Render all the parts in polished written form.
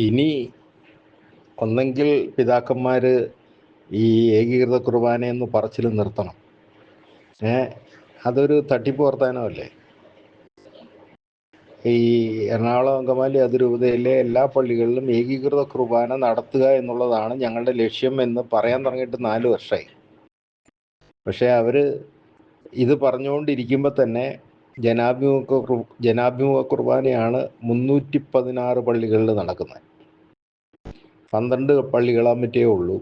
ഇനി ഒന്നെങ്കിൽ പിതാക്കന്മാർ ഈ ഏകീകൃത കുർബാനയെന്ന് പറച്ചിൽ നിർത്തണം. അതൊരു തട്ടിപ്പ് വർത്താനമല്ലേ. ഈ എറണാകുളം അങ്കമാലി അതിരൂപതയിലെ എല്ലാ പള്ളികളിലും ഏകീകൃത കുർബാന നടത്തുക എന്നുള്ളതാണ് ഞങ്ങളുടെ ലക്ഷ്യം എന്ന് പറയാൻ തുടങ്ങിയിട്ട് 4 വർഷമായി. പക്ഷേ അവർ ഇത് പറഞ്ഞുകൊണ്ടിരിക്കുമ്പോൾ തന്നെ ജനാഭിമുഖ കുർബാനയാണ് 316 പള്ളികളിൽ നടക്കുന്നത്. 12 പള്ളികളാൻ പറ്റേ ഉള്ളൂ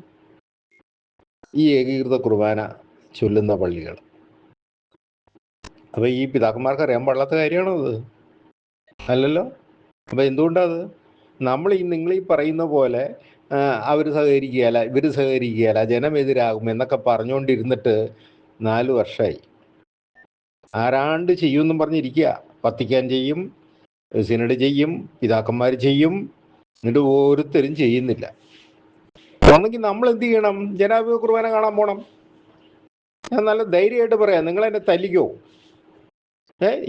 ഈ ഏകീകൃത കുർബാന ചൊല്ലുന്ന പള്ളികൾ. അപ്പോൾ ഈ പിതാക്കന്മാർക്ക് അറിയാൻ പാടില്ലാത്ത കാര്യമാണത്, അല്ലല്ലോ. അപ്പോൾ എന്തുകൊണ്ടത് നിങ്ങൾ ഈ പറയുന്ന പോലെ അവർ സഹകരിക്കുകയല്ല, ഇവർ സഹകരിക്കുകയല്ല, ജനം എതിരാകും എന്നൊക്കെ പറഞ്ഞുകൊണ്ടിരുന്നിട്ട് 4 വർഷമായി. ആരാണ്ട് ചെയ്യുമെന്നും പറഞ്ഞിരിക്കുക. വത്തിക്കാൻ ചെയ്യും, സിനഡ് ചെയ്യും, പിതാക്കന്മാർ ചെയ്യും, എന്നിട്ട് ഓരോരുത്തരും ചെയ്യുന്നില്ല. ഒന്നെങ്കിൽ നമ്മൾ എന്ത് ചെയ്യണം? ജനാഭിമുഖ കുർബാന കാണാൻ പോകണം. ഞാൻ നല്ല ധൈര്യമായിട്ട് പറയാം, നിങ്ങളെന്നെ തല്ലിക്കോ.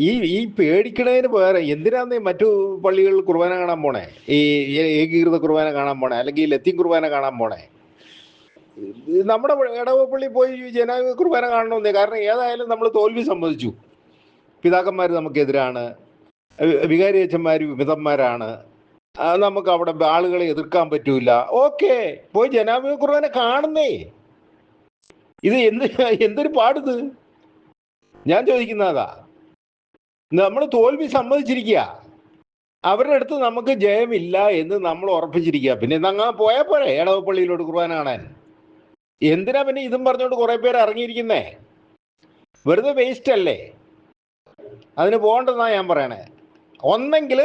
ഈ പേടിക്കണതിന് വേറെ എന്തിനാന്ന് മറ്റു പള്ളികളിൽ കുർബാന കാണാൻ പോണേ? ഈ ഏകീകൃത കുർബാന കാണാൻ പോണേ, അല്ലെങ്കിൽ ലത്തീൻ കുർബാന കാണാൻ പോണേ? നമ്മുടെ ഇടവപ്പള്ളി പോയി ജനാഭിമുഖ കുർബാന കാണണമെന്നേ. കാരണം ഏതായാലും നമ്മൾ തോൽവി സമ്മതിച്ചു. പിതാക്കന്മാർ നമുക്കെതിരാണ്, വികാരി അച്ഛന്മാർ വിമതന്മാരാണ്, നമുക്ക് അവിടെ ആളുകളെ എതിർക്കാൻ പറ്റൂല. ഓക്കെ, പോയി ജനാഭിമുഖ കുർബാന കാണുന്നേ. ഇത് എന്തൊരു പാടിത്? ഞാൻ ചോദിക്കുന്നതാ. നമ്മൾ തോൽവി സമ്മതിച്ചിരിക്കുക, അവരുടെ അടുത്ത് നമുക്ക് ജയമില്ല എന്ന് നമ്മൾ ഉറപ്പിച്ചിരിക്കുക. പിന്നെ അങ്ങ് പോയാൽ പോരെ ഇടവപ്പള്ളിയിലോട്ട് കുർബാന കാണാൻ? എന്തിനാ പിന്നെ ഇതും പറഞ്ഞുകൊണ്ട് കുറെ പേര് ഇറങ്ങിയിരിക്കുന്നേ? വെറുതെ വേസ്റ്റ് അല്ലേ? അതിന് പോകണ്ടെന്നാ ഞാൻ പറയണേ. ഒന്നെങ്കിൽ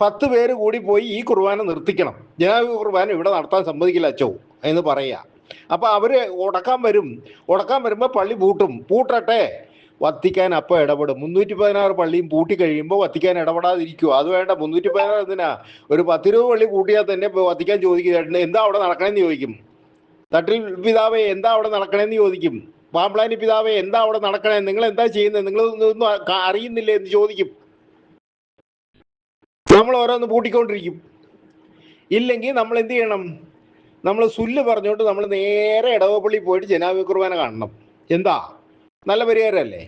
10 പേര് കൂടി പോയി ഈ കുർബാന നിർത്തിക്കണം, ജനാഭിമുഖ കുർബാന ഇവിടെ നടത്താൻ സമ്മതിക്കില്ല അച്ചോ എന്ന് പറയുക. അപ്പം അവർ ഉടക്കാൻ വരുമ്പോൾ പള്ളി പൂട്ടട്ടെ, വത്തിക്കാൻ അപ്പം ഇടപെടും. 316 പള്ളിയും പൂട്ടി കഴിയുമ്പോൾ വത്തിക്കാൻ ഇടപെടാതിരിക്കുമോ? അത് വേണ്ട. 316 എന്തിനാ? ഒരു 10-20 പള്ളി പൂട്ടിയാൽ തന്നെ വത്തിക്കാൻ ചോദിക്കും, എന്താ അവിടെ നടക്കണമെന്ന് ചോദിക്കും. തട്ടിൽ പിതാവേ എന്താ അവിടെ നടക്കണമെന്ന് ചോദിക്കും. പാമ്പ്ലാനി പിതാവേ എന്താ അവിടെ നടക്കണേ, നിങ്ങൾ എന്താ ചെയ്യുന്നത്, നിങ്ങൾ ഒന്നും അറിയുന്നില്ലേ എന്ന് ചോദിക്കും. നമ്മൾ ഓരോന്ന് പൂട്ടിക്കൊണ്ടിരിക്കും. ഇല്ലെങ്കിൽ നമ്മൾ എന്ത് ചെയ്യണം? നമ്മൾ സുല്ല് പറഞ്ഞുകൊണ്ട് നമ്മൾ നേരെ ഇടവപ്പള്ളി പോയിട്ട് ജനാഭിമുഖ കുർബാന കാണണം. എന്താ നല്ല പരിഹാരമല്ലേ?